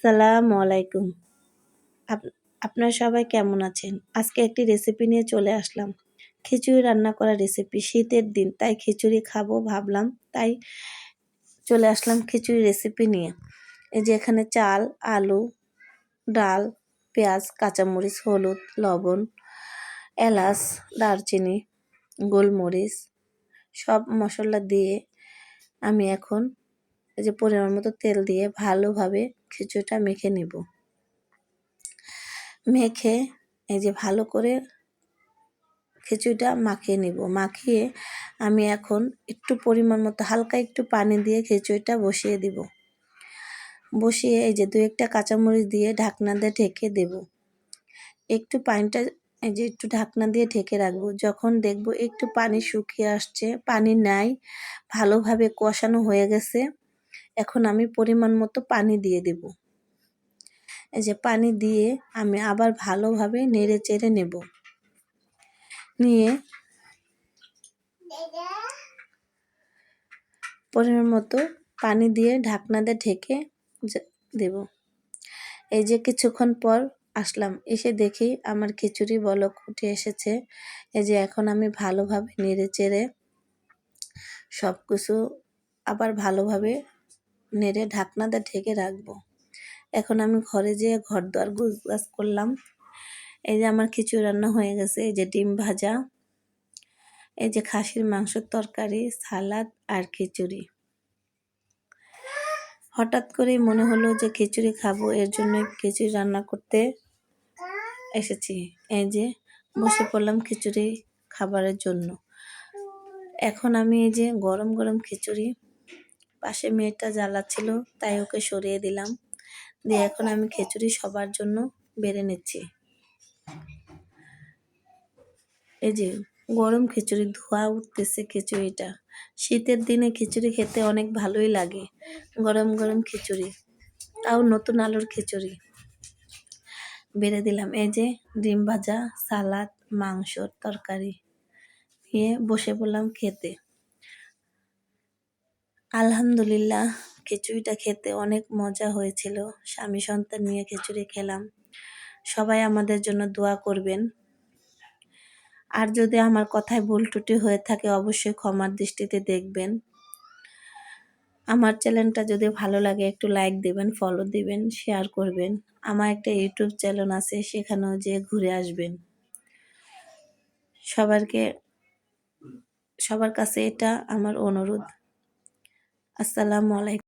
আসসালামু আলাইকুম। আপ আপনারা সবাই কেমন আছেন? আজকে একটি রেসিপি নিয়ে চলে আসলাম। খিচুড়ি রান্না করার রেসিপি। শীতের দিন তাই খিচুড়ি খাবো ভাবলাম। তাই চলে আসলাম খিচুড়ি রেসিপি নিয়ে। এই যে এখানে চাল, আলু, ডাল, পেঁয়াজ, কাঁচামরিচ, হলুদ, লবণ, এলাচ, দারচিনি, গোলমরিচ সব মসলা দিয়ে আমি এখন এই যে পরিমাণ মতো তেল দিয়ে ভালোভাবে খিচুড়িটা মেখে নেব। মেখে এই যে ভালো করে খিচুড়িটা মাখিয়ে নিব। মাখিয়ে আমি এখন একটু পরিমাণ মতো হালকা একটু পানি দিয়ে খিচুড়িটা বসিয়ে দিব। বসিয়ে এই যে 2-1টা কাঁচামরিচ দিয়ে ঢাকনা দিয়ে ঢেকে দেব। একটু পানিটা এই যে একটু ঢাকনা দিয়ে ঢেকে রাখবো। যখন দেখব একটু পানি শুকিয়ে আসছে, পানি নাই, ভালোভাবে কষানো হয়ে গেছে, এখন আমি পরিমাণ মতো পানি দিয়ে দেব। এই যে পানি দিয়ে আমি আবার ভালোভাবে নেড়ে চেড়ে নেব। নিয়ে পরিমাণ মতো পানি দিয়ে ঢাকনা দিয়ে ঢেকে দেব। এই যে কিছুক্ষণ পর আসলাম, এসে দেখি আমার খিচুড়ি বলক উঠে এসেছে। এই যে এখন আমি ভালোভাবে নেড়ে চেড়ে সব কিছু আবার ভালোভাবে নেড়ে ঢাকনা দিয়ে ঢেকে রাখবো। এখন আমি ঘরে যেয়ে ঘরদোর গোছগাছ করলাম। এই যে আমার খিচুড়ি রান্না হয়ে গেছে। এই যে ডিম ভাজা, এই যে খাসির মাংসের তরকারি, সালাদ আর খিচুড়ি। হঠাৎ করেই মনে হলো যে খিচুড়ি খাবো, এর জন্য খিচুড়ি রান্না করতে এসেছি। এই যে বসে পড়লাম খিচুড়ি খাবারের জন্য। এখন আমি এই যে গরম গরম খিচুড়ি, পাশে মেয়েটা জ্বালাচ্ছিল তাই ওকে সরিয়ে দিলাম। দিয়ে এখন আমি খিচুড়ি সবার জন্য বেড়ে নিচ্ছি। এই যে গরম খিচুড়ি, ধোঁয়া উঠতেছে খিচুড়িটা। শীতের দিনে খিচুড়ি খেতে অনেক ভালোই লাগে। গরম গরম খিচুড়ি, তাও নতুন আলুর খিচুড়ি বেড়ে দিলাম। এই যে ডিম ভাজা, সালাদ, মাংসর তরকারি নিয়ে বসে পড়লাম খেতে। আলহামদুলিল্লাহ, খিচুড়িটা খেতে অনেক মজা হয়েছিল। স্বামী সন্তান নিয়ে খিচুড়ি খেলাম। সবাই আমাদের জন্য দোয়া করবেন। আর যদি আমার কথায় ভুল ত্রুটি হয়ে থাকে অবশ্যই ক্ষমার দৃষ্টিতে দেখবেন। আমার চ্যানেলটা যদি ভালো লাগে একটু লাইক দিবেন, ফলো দিবেন, শেয়ার করবেন। আমার একটা ইউটিউব চ্যানেল আছে, সেখানেও যেয়ে ঘুরে আসবেন। সবার কাছে এটা আমার অনুরোধ। আসসালামু আলাইকুম।